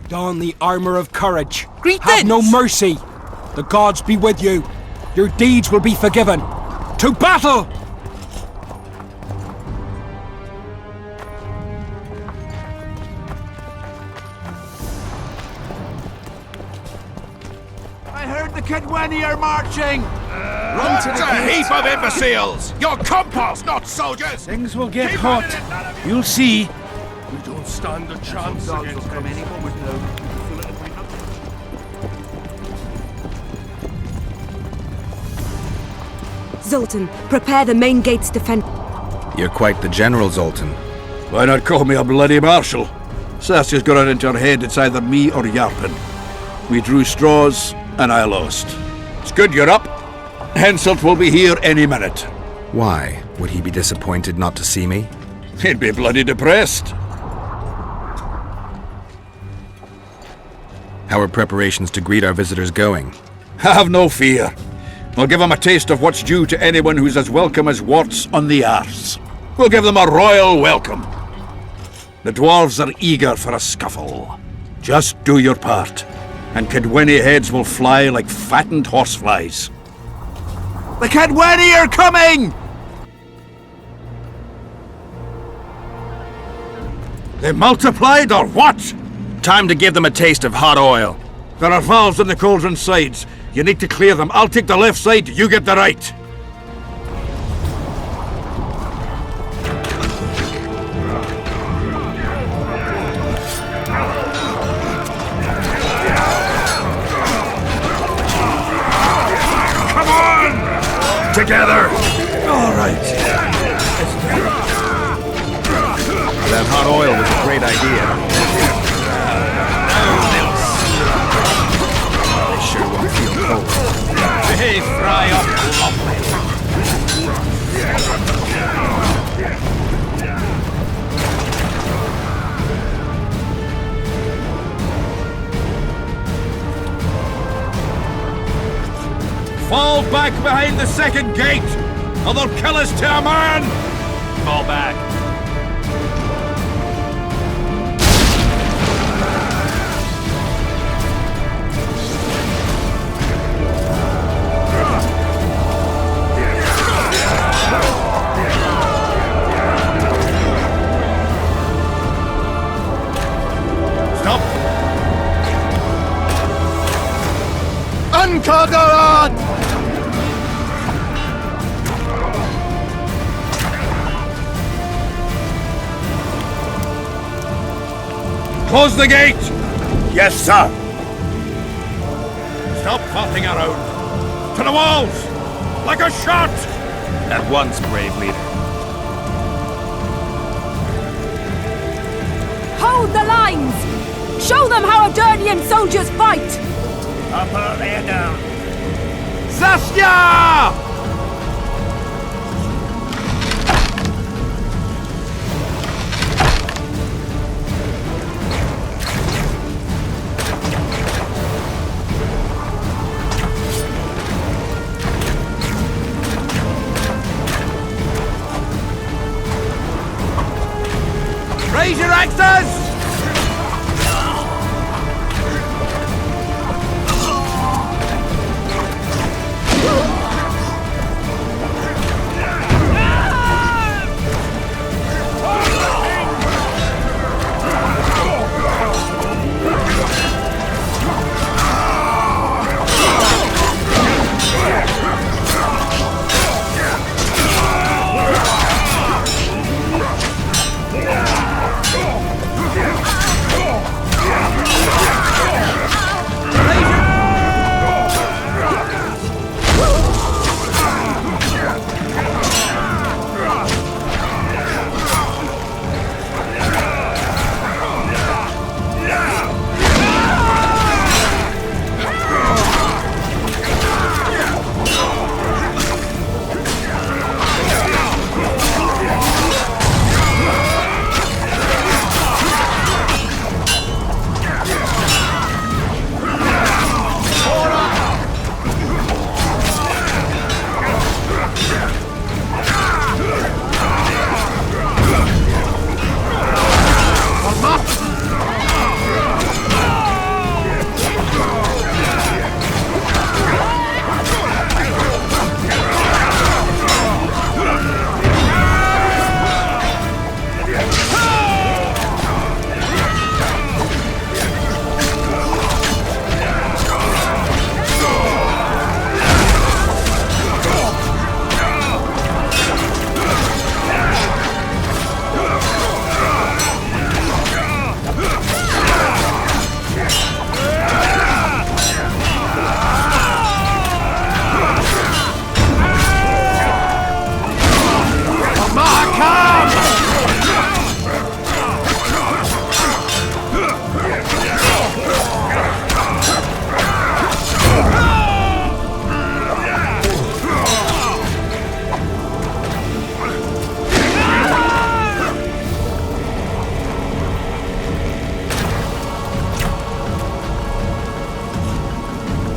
Don the armor of courage. Greetings! Have no mercy. The gods be with you. Your deeds will be forgiven. To battle! I heard the Kedweni are marching! Run to a heap of imbeciles! You're compost, not soldiers! Things will get hot. You'll see. We don't stand a chance against Come any moment now. Zoltan, prepare the main gate's defense. You're quite the general, Zoltan. Why not call me a bloody marshal? Saskia's got it into her head it's either me or Yarpen. We drew straws, and I lost. It's good you're up. Henselt will be here any minute. Why? Would he be disappointed not to see me? He'd be bloody depressed. How are preparations to greet our visitors going? Have no fear. We'll give them a taste of what's due to anyone who's as welcome as warts on the arse. We'll give them a royal welcome. The dwarves are eager for a scuffle. Just do your part, and Kedweni heads will fly like fattened horseflies. The Kedweni are coming! They multiplied or what? Time to give them a taste of hot oil. There are valves on the cauldron sides. You need to clear them. I'll take the left side, you get the right. Come on! Together! All right. That hot oil was a great idea. They sure won't feel cold. They fry up lovely. Fall back behind the second gate, or they'll kill us to a man! Fall back. Stop! Uncadaran! Close the gate! Yes, sir. Stop faffing around! To the walls! Like a shot! At once, brave leader. Hold the lines! Show them how Adernian soldiers fight! Upper air down. Saskia! Raise your axes!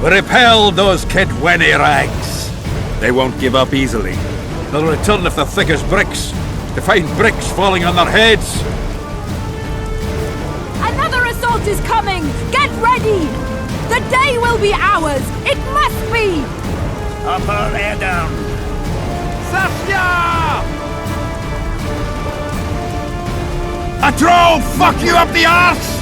We repelled those Kedwenny rags. They won't give up easily. They'll return if they're thick as bricks, to find bricks falling on their heads. Another assault is coming! Get ready! The day will be ours! It must be! Upper air down. Saskia! A troll! Fuck you up the arse!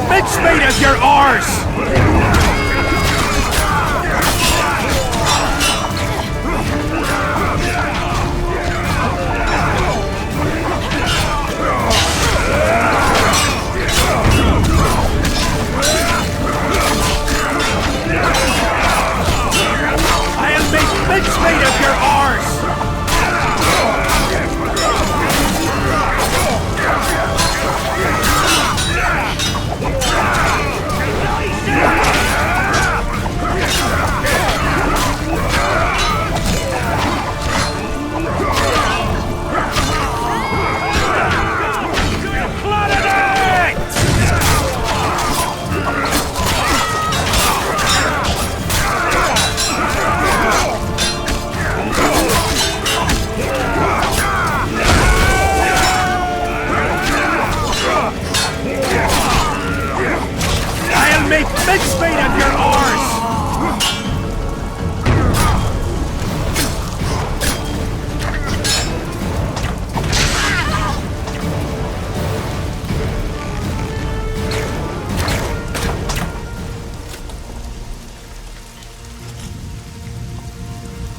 Mincemeat as your oars! I'll make mincemeat of your oars! I'll make mincemeat of your oars!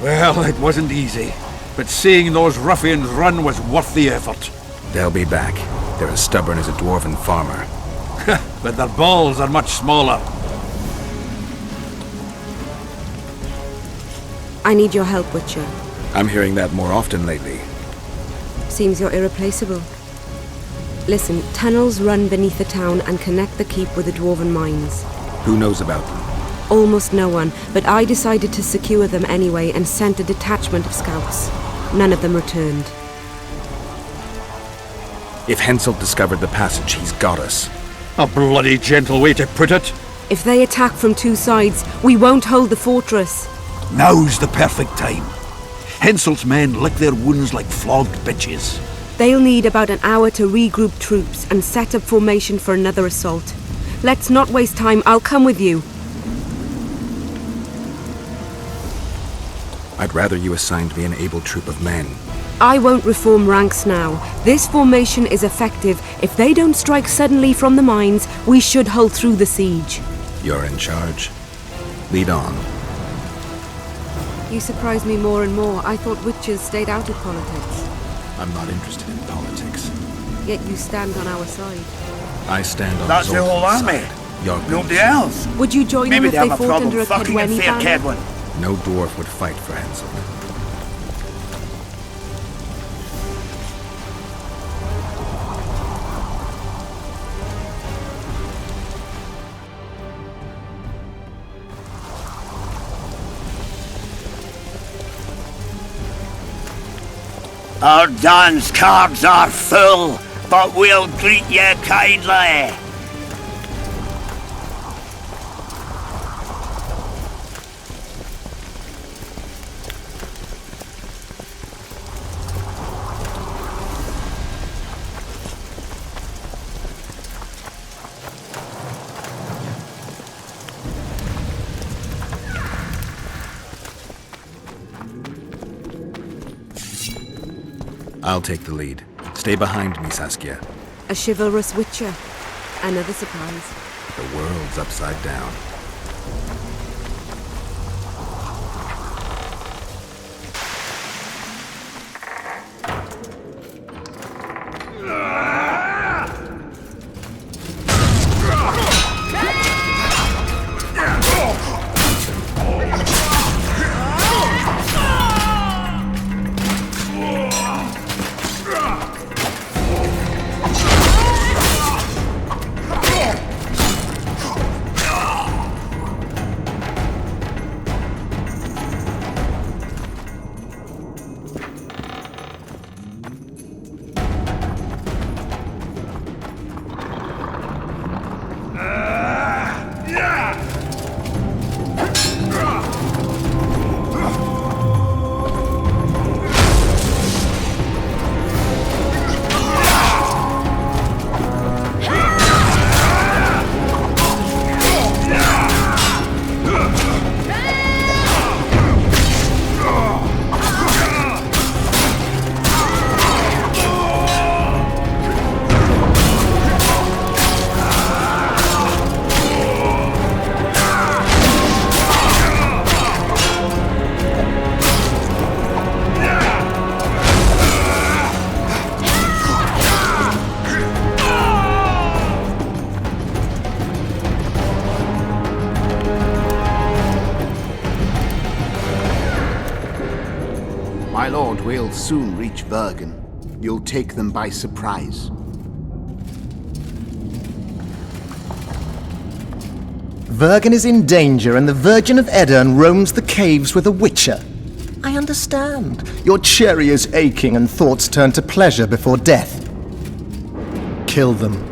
Well, it wasn't easy, but seeing those ruffians run was worth the effort. They'll be back. They're as stubborn as a dwarven farmer. But their balls are much smaller. I need your help, Witcher. I'm hearing that more often lately. Seems you're irreplaceable. Listen, tunnels run beneath the town and connect the keep with the dwarven mines. Who knows about them? Almost no one, but I decided to secure them anyway and sent a detachment of scouts. None of them returned. If Henselt discovered the passage, he's got us. A bloody gentle way to put it. If they attack from two sides, we won't hold the fortress. Now's the perfect time. Henselt's men lick their wounds like flogged bitches. They'll need about an hour to regroup troops and set up formation for another assault. Let's not waste time. I'll come with you. I'd rather you assigned me an able troop of men. I won't reform ranks now. This formation is effective. If they don't strike suddenly from the mines, we should hold through the siege. You're in charge. Lead on. You surprise me more and more. I thought witches stayed out of politics. I'm not interested in politics. Yet you stand on our side. I stand on That's the Zoltan's whole army. side. Your Nobody boots. else. Would you join Maybe them they if they have a fought problem under a fucking a Kedweni fair banner? Kedwen. No dwarf would fight for Henselt. Our dance cards are full, but we'll greet ye kindly. I'll take the lead. Stay behind me, Saskia. A chivalrous witcher. Another surprise. The world's upside down. My lord, we'll soon reach Vergen. You'll take them by surprise. Vergen is in danger, and the Virgin of Edirn roams the caves with a witcher. I understand. Your cherry is aching, and thoughts turn to pleasure before death. Kill them.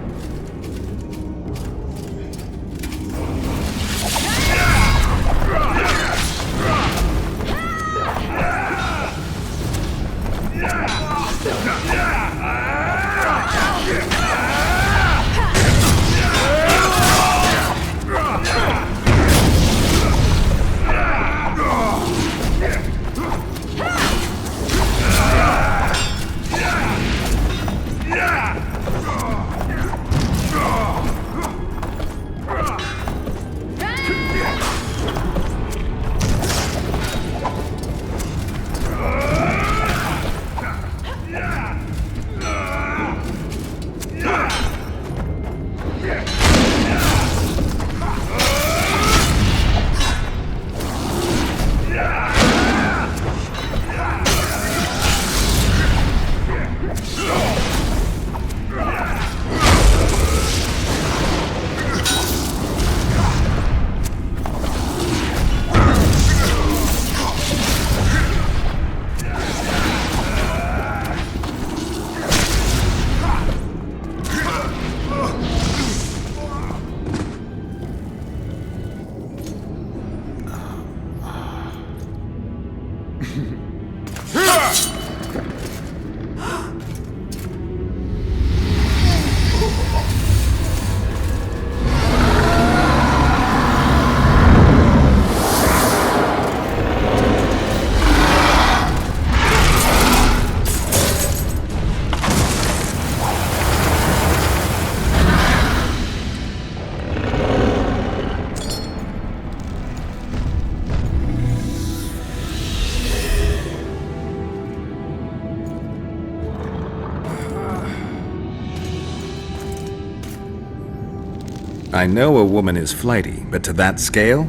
I know a woman is flighty, but to that scale?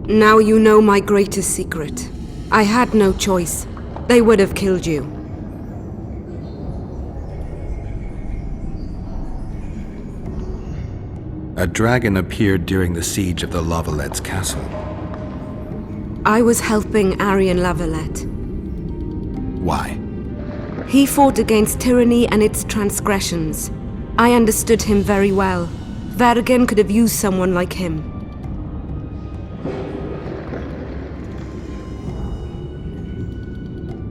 Now you know my greatest secret. I had no choice. They would have killed you. A dragon appeared during the siege of the Lavalets castle. I was helping Aryan Lavalette. Why? He fought against tyranny and its transgressions. I understood him very well. Vergen could have used someone like him.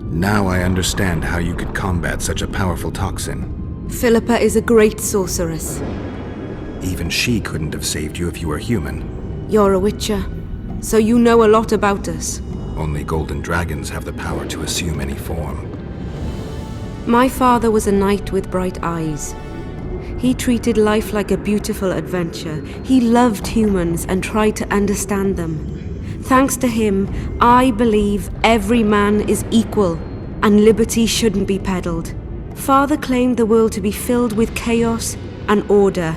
Now I understand how you could combat such a powerful toxin. Philippa is a great sorceress. Even she couldn't have saved you if you were human. You're a witcher, so you know a lot about us. Only golden dragons have the power to assume any form. My father was a knight with bright eyes. He treated life like a beautiful adventure. He loved humans and tried to understand them. Thanks to him, I believe every man is equal and liberty shouldn't be peddled. Father claimed the world to be filled with chaos and order.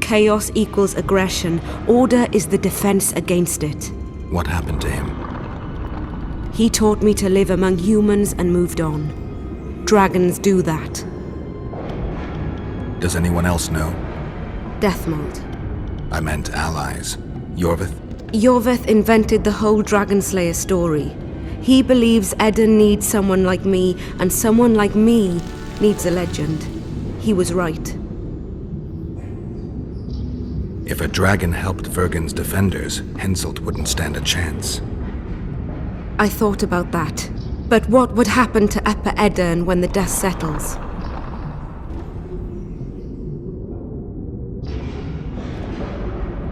Chaos equals aggression. Order is the defense against it. What happened to him? He taught me to live among humans and moved on. Dragons do that. Does anyone else know? Deathmold. I meant allies. Iorveth? Iorveth invented the whole Dragonslayer story. He believes Eden needs someone like me, and someone like me needs a legend. He was right. If a dragon helped Vergen's defenders, Henselt wouldn't stand a chance. I thought about that. But what would happen to Upper Edern when the dust settles?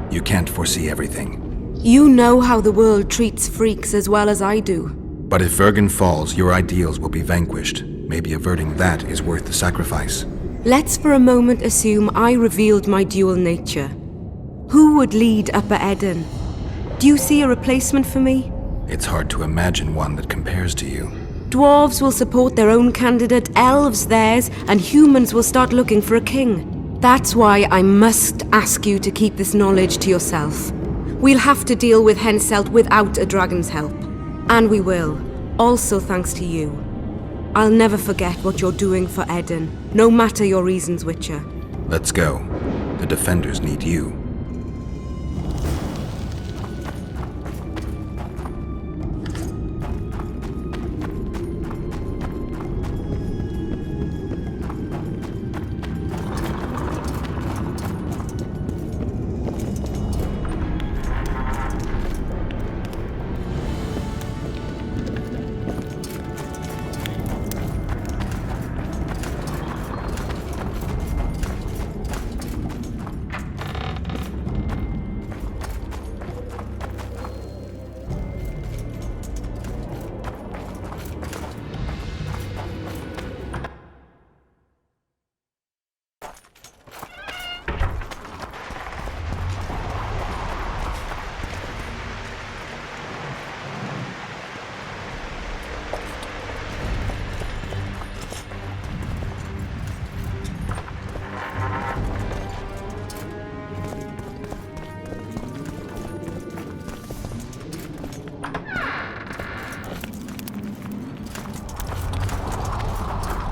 You can't foresee everything. You know how the world treats freaks as well as I do. But if Vergen falls, your ideals will be vanquished. Maybe averting that is worth the sacrifice. Let's for a moment assume I revealed my dual nature. Who would lead Upper Edern? Do you see a replacement for me? It's hard to imagine one that compares to you. Dwarves will support their own candidate, elves theirs, and humans will start looking for a king. That's why I must ask you to keep this knowledge to yourself. We'll have to deal with Henselt without a dragon's help. And we will. Also thanks to you. I'll never forget what you're doing for Eden, no matter your reasons, Witcher. Let's go. The defenders need you.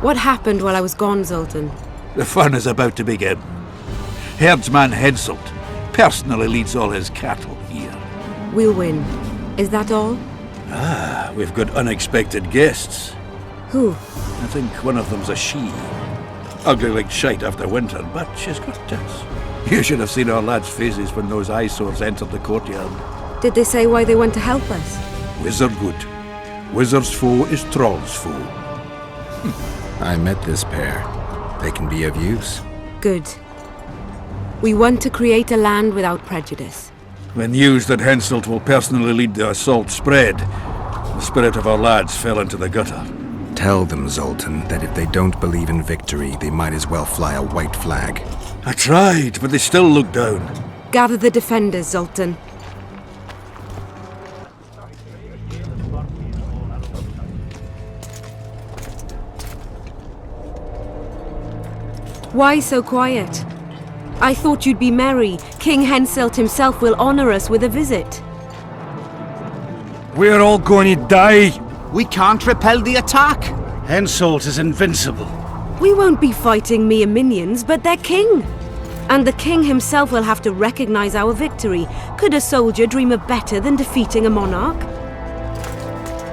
What happened while I was gone, Zoltan? The fun is about to begin. Herdsman Henselt personally leads all his cattle here. We'll win. Is that all? We've got unexpected guests. Who? I think one of them's a she. Ugly like shite after winter, but she's got tits. You should have seen our lads' faces when those eyesores entered the courtyard. Did they say why they went to help us? Wizard good. Wizard's foe is Troll's foe. I met this pair. They can be of use. Good. We want to create a land without prejudice. When news that Henselt will personally lead the assault spread, the spirit of our lads fell into the gutter. Tell them, Zoltan, that if they don't believe in victory, they might as well fly a white flag. I tried, but they still look down. Gather the defenders, Zoltan. Why so quiet? I thought you'd be merry. King Henselt himself will honor us with a visit. We're all going to die. We can't repel the attack. Henselt is invincible. We won't be fighting mere minions, but their king. And the king himself will have to recognize our victory. Could a soldier dream of better than defeating a monarch?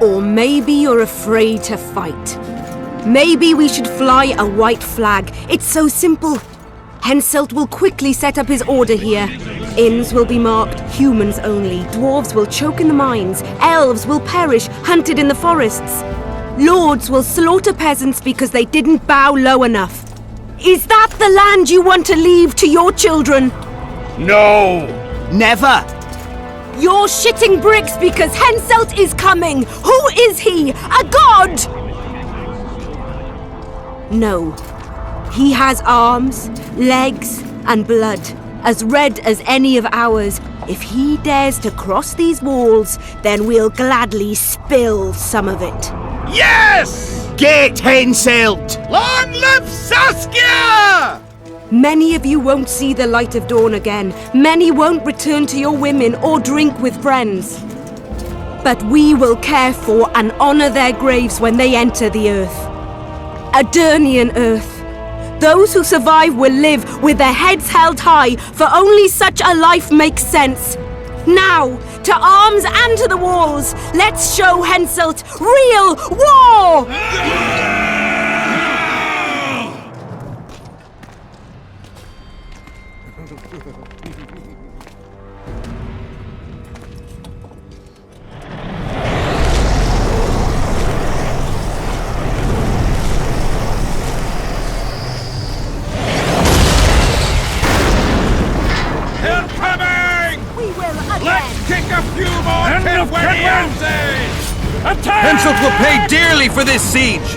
Or maybe you're afraid to fight. Maybe we should fly a white flag. It's so simple. Henselt will quickly set up his order here. Inns will be marked humans only. Dwarves will choke in the mines. Elves will perish, hunted in the forests. Lords will slaughter peasants because they didn't bow low enough. Is that the land you want to leave to your children? No! Never! You're shitting bricks because Henselt is coming! Who is he? A god? No. He has arms, legs, and blood, as red as any of ours. If he dares to cross these walls, then we'll gladly spill some of it. Yes! Get Henselt! Long live Saskia! Many of you won't see the light of dawn again. Many won't return to your women or drink with friends. But we will care for and honor their graves when they enter the earth. Adernian earth. Those who survive will live with their heads held high, for only such a life makes sense. Now, to arms and to the walls! Let's show Henselt real war! Henselt will pay dearly for this siege!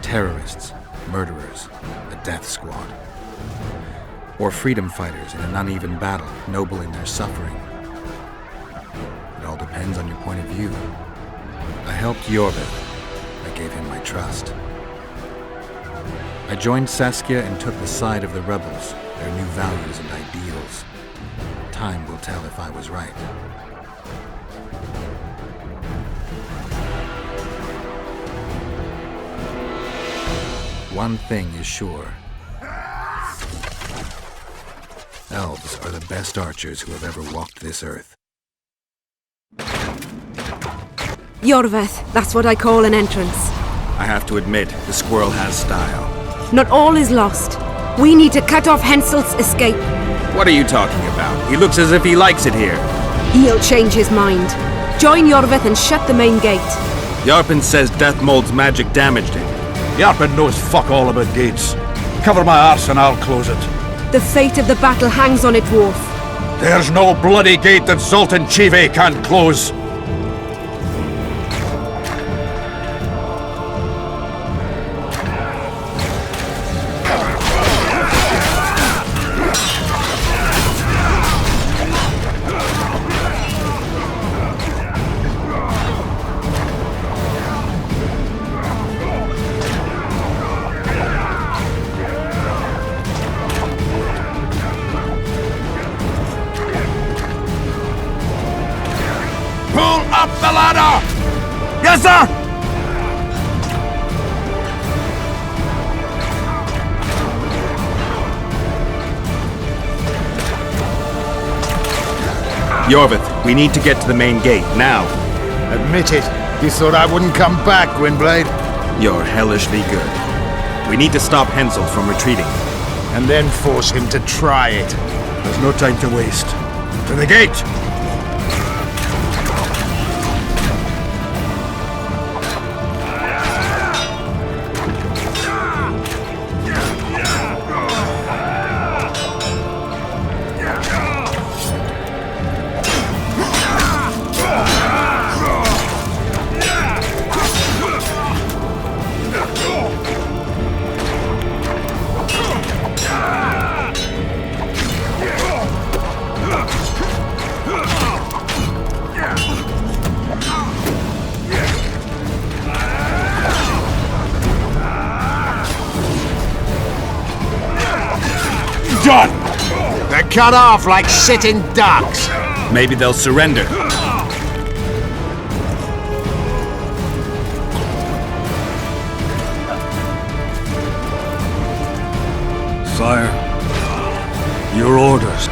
Terrorists, murderers, a death squad. Or freedom fighters in an uneven battle, noble in their suffering. It all depends on your point of view. I helped Iorveth. I gave him my trust. I joined Saskia and took the side of the rebels, their new values and ideals. Time will tell if I was right. One thing is sure. Elves are the best archers who have ever walked this earth. Iorveth, that's what I call an entrance. I have to admit, the squirrel has style. Not all is lost. We need to cut off Henselt's escape. What are you talking about? He looks as if he likes it here. He'll change his mind. Join Iorveth and shut the main gate. Yarpen says Deathmold's magic damaged it. Yarpen knows fuck all about gates. Cover my arse and I'll close it. The fate of the battle hangs on it, dwarf. There's no bloody gate that Zoltan Chive can't close. Up the ladder! Yes, sir! Iorveth, we need to get to the main gate, now. Admit it. You thought I wouldn't come back, Gwynblade? You're hellishly good. We need to stop Henselt from retreating. And then force him to try it. There's no time to waste. To the gate! Done! They're cut off like sitting ducks. Maybe they'll surrender. Sire, your orders.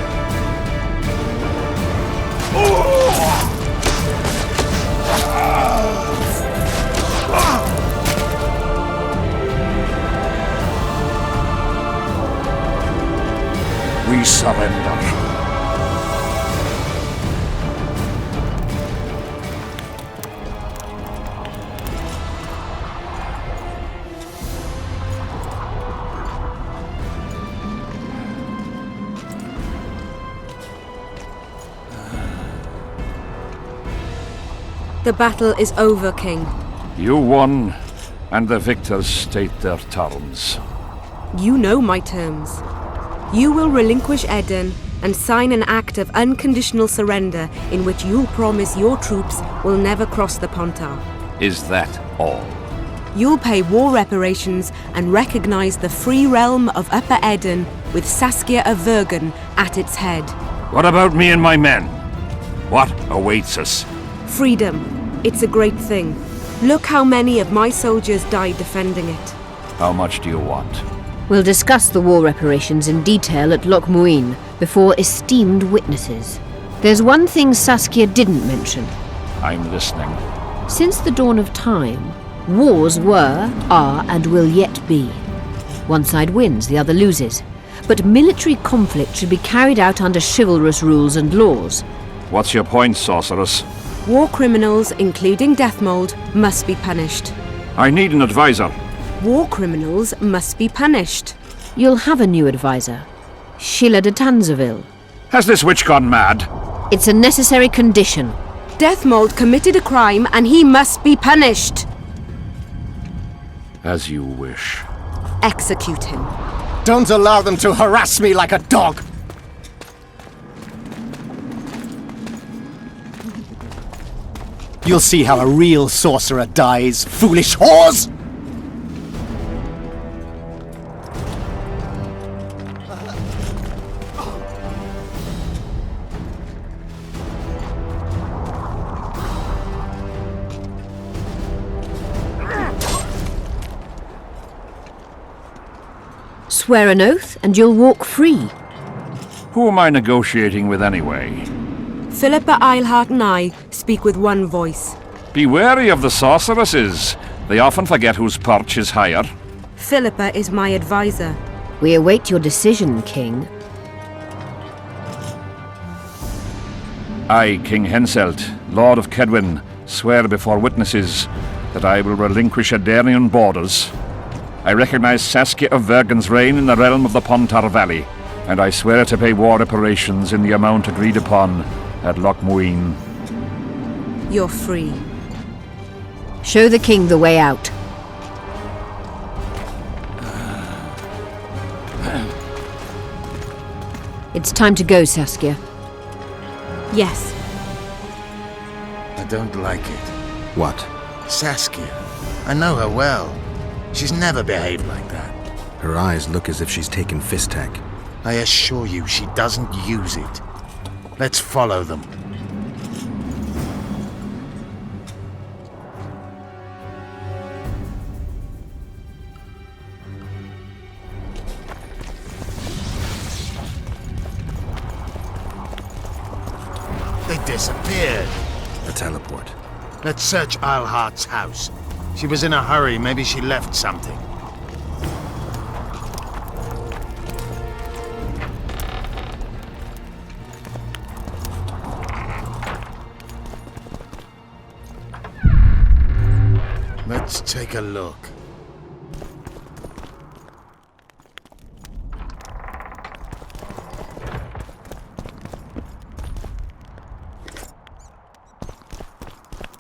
We surrender. The battle is over, King. You won, and the victors state their terms. You know my terms. You will relinquish Eden and sign an act of unconditional surrender in which you'll promise your troops will never cross the Pontar. Is that all? You'll pay war reparations and recognize the free realm of Upper Eden with Saskia of Vergen at its head. What about me and my men? What awaits us? Freedom. It's a great thing. Look how many of my soldiers died defending it. How much do you want? We'll discuss the war reparations in detail at Loc Muinne before esteemed witnesses. There's one thing Saskia didn't mention. I'm listening. Since the dawn of time, wars were, are, and will yet be. One side wins, the other loses. But military conflict should be carried out under chivalrous rules and laws. What's your point, sorceress? War criminals, including Deathmold, must be punished. I need an advisor. War criminals must be punished. You'll have a new advisor. Sheila de Tanzeville. Has this witch gone mad? It's a necessary condition. Deathmold committed a crime and he must be punished. As you wish. Execute him. Don't allow them to harass me like a dog! You'll see how a real sorcerer dies, foolish whores! Swear an oath and you'll walk free. Who am I negotiating with anyway? Philippa, Eilhart and I speak with one voice. Be wary of the sorceresses. They often forget whose perch is higher. Philippa is my advisor. We await your decision, King. I, King Henselt, Lord of Kedwin, swear before witnesses that I will relinquish Adernian borders. I recognize Saskia of Vergen's reign in the realm of the Pontar Valley, and I swear to pay war reparations in the amount agreed upon at Loc Muinne. You're free. Show the king the way out. It's time to go, Saskia. Yes. I don't like it. What? Saskia. I know her well. She's never behaved like that. Her eyes look as if she's taken Fistek. I assure you, she doesn't use it. Let's follow them. They disappeared. A teleport. Let's search Eilhart's house. She was in a hurry. Maybe she left something. Let's take a look.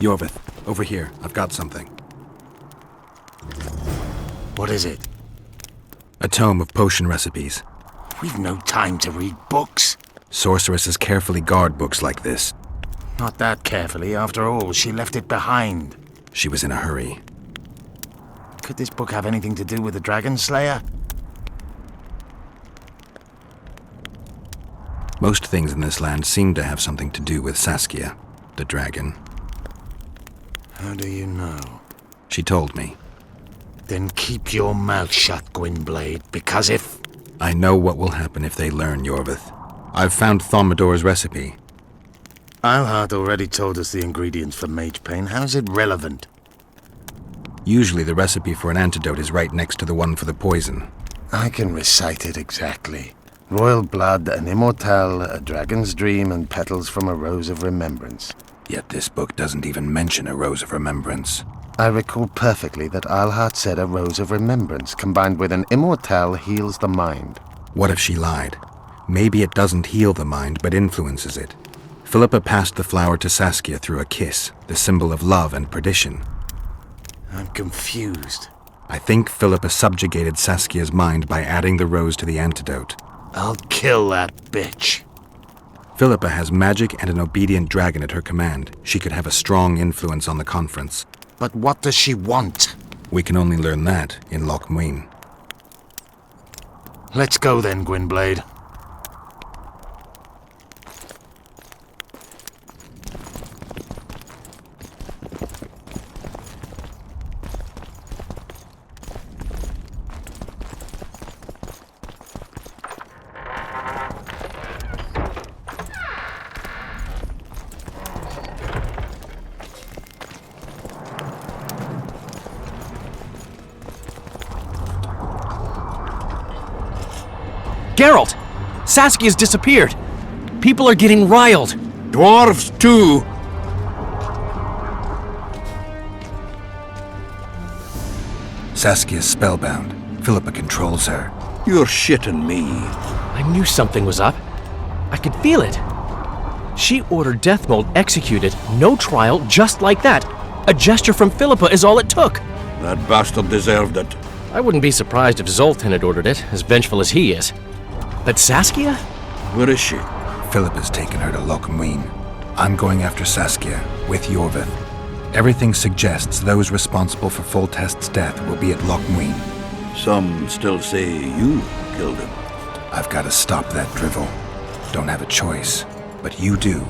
Iorveth, over here. I've got something. What is it? A tome of potion recipes. We've no time to read books. Sorceresses carefully guard books like this. Not that carefully. After all, she left it behind. She was in a hurry. Could this book have anything to do with the Dragon Slayer? Most things in this land seem to have something to do with Saskia, the dragon. How do you know? She told me. Then keep your mouth shut, Gwynblade, because if... I know what will happen if they learn, Iorveth. I've found Thaumadour's recipe. Eilhart already told us the ingredients for mage pain. How's it relevant? Usually the recipe for an antidote is right next to the one for the poison. I can recite it exactly. Royal blood, an immortelle, a dragon's dream, and petals from a rose of remembrance. Yet this book doesn't even mention a rose of remembrance. I recall perfectly that Eilhart said a rose of remembrance combined with an immortelle heals the mind. What if she lied? Maybe it doesn't heal the mind, but influences it. Philippa passed the flower to Saskia through a kiss, the symbol of love and perdition. I'm confused. I think Philippa subjugated Saskia's mind by adding the rose to the antidote. I'll kill that bitch. Philippa has magic and an obedient dragon at her command. She could have a strong influence on the conference. But what does she want? We can only learn that in Loc Muinne. Let's go then, Gwynblade. Geralt! Saskia's disappeared! People are getting riled! Dwarves, too! Saskia's spellbound. Philippa controls her. You're shitting me. I knew something was up. I could feel it. She ordered Deathmold executed, no trial, just like that. A gesture from Philippa is all it took. That bastard deserved it. I wouldn't be surprised if Zoltan had ordered it, as vengeful as he is. But Saskia? Where is she? Philippa's taken her to Loc Muinne. I'm going after Saskia, with Iorveth. Everything suggests those responsible for Foltest's death will be at Loc Muinne. Some still say you killed him. I've got to stop that drivel. Don't have a choice, but you do.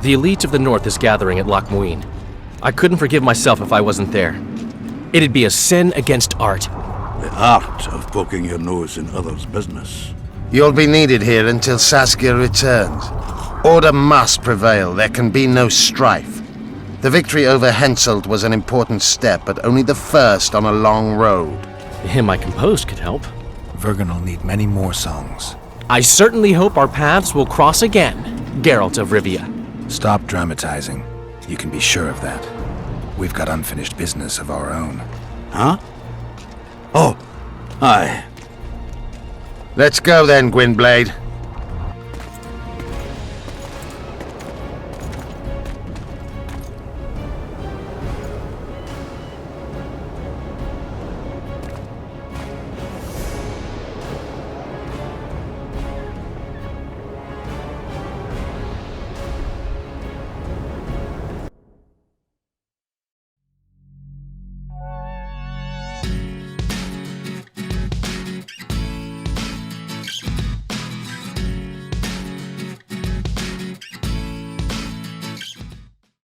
The elite of the North is gathering at Loc Muinne. I couldn't forgive myself if I wasn't there. It'd be a sin against art. The art of poking your nose in others' business. You'll be needed here until Saskia returns. Order must prevail. There can be no strife. The victory over Henselt was an important step, but only the first on a long road. The hymn I composed could help. Vergen will need many more songs. I certainly hope our paths will cross again, Geralt of Rivia. Stop dramatizing. You can be sure of that. We've got unfinished business of our own. Huh? Oh, aye. Let's go then, Gwynblade.